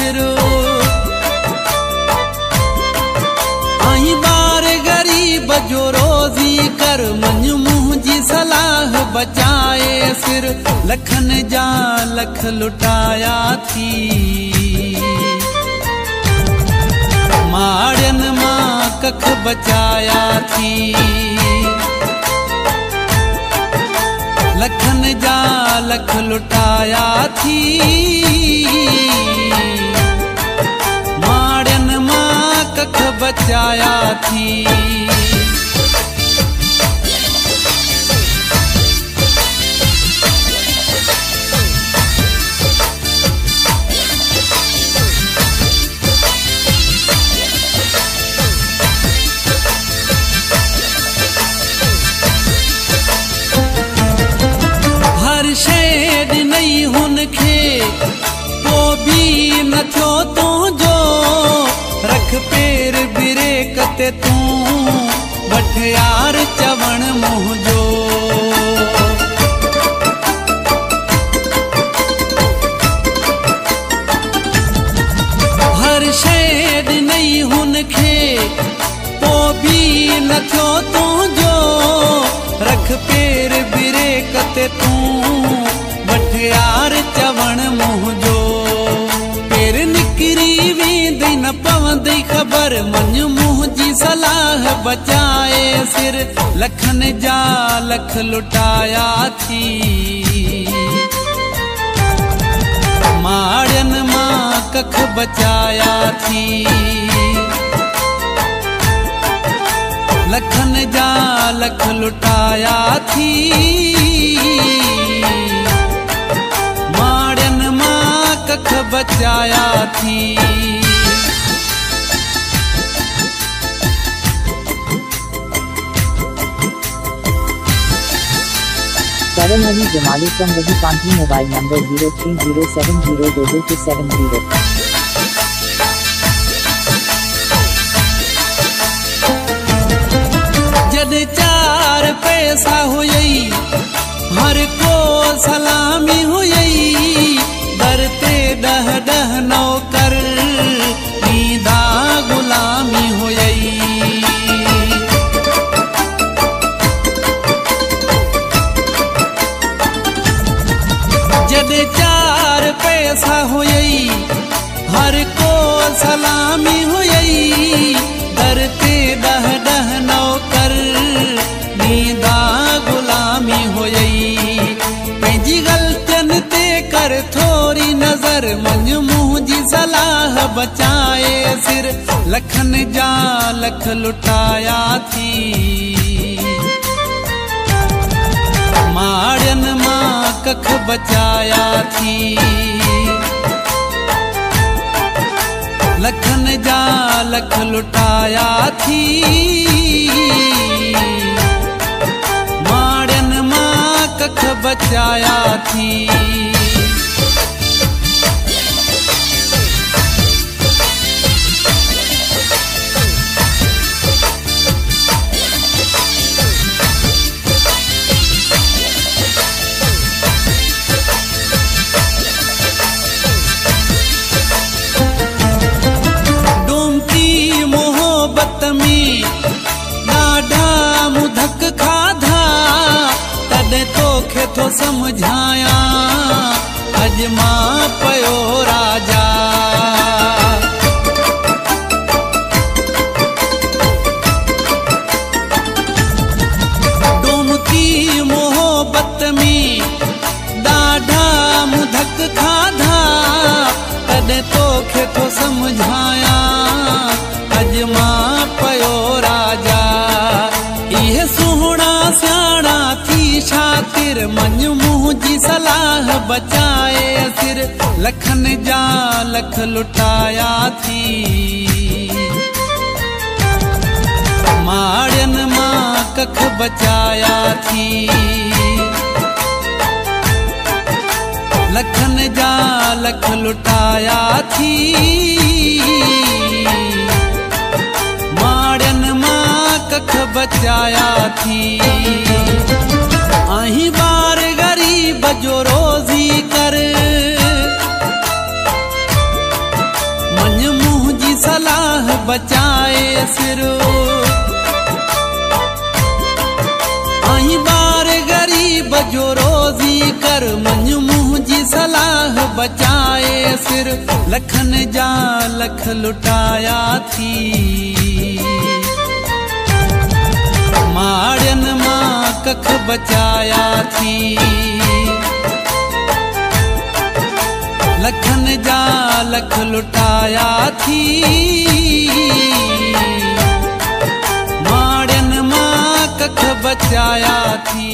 सिर आई बार गरीब जो रोजी कर मन मुँह जी सलाह बचाए सिर लखन जा लख लुटाया थी माड़न मां कख बचाया थी लखन जा लख लुटाया थी माड़न मां कख बचाया थी न थो तुझो रख पेर ब्रेक ते तू वठ यार चवण मुंहिंजो हर शइ ॾिनई हुनखे पोइ बि न थियो तुझो रख पेर ब्रेक ते तू वठ यार चवण मुंहिंजो वेंदी न पवंदी ख़बर मन मुँह जी सलाह बचाए सिर लखन जा लख लुटाया थी माड़न मां कख बचाया थी लखन जा लख लुटाया थी माड़न मां कख बचाया थी Karan Ali Jamali from Ravi Kanti, mobile number 0307022270. जद चार पैसा हुई हर को सलामी हुई दरते डह डह नौकर नीदा गुलामी हुई जद चार पैसा हुई हर को सलामी हुई दरते डह डह नौकर नीदा गुलामी हुई पंहिंजी ग़लतियुनि ते कर थोरी नज़र मन मुँह जी सलाह बचाए सिर लखन जा लख लुटाया थी माड़न मां कख बचाया थी लखन जा लख लुटाया थी माड़न मां कख बचाया थी तोखे तो समझाया अज मां पयो राजा डोमकी मोहब्बत में ॾाढा मुधक खाधा तॾहिं तोखे तो समझाया अज मां पयो राजा इहे सुहिणा सियाणा थी शातिर मन मुँह जी सलाह बचाए सिर लखन जा लख लुटाया थी माड़न मां कख बचाया थी लखन जा लख लुटाया थी माड़न मां कख बचाया थी अहीं बार गरीब जो रोजी कर सिर। आई बार गरीब जो रोजी कर मनु मुंहिंजी सलाह बचाए सिर। लखन जा लख लुटाया थी माड़ियन मां कख बचाया थी। लखन जा लख लुटाया थी माड़ियन मां कख बचाया थी।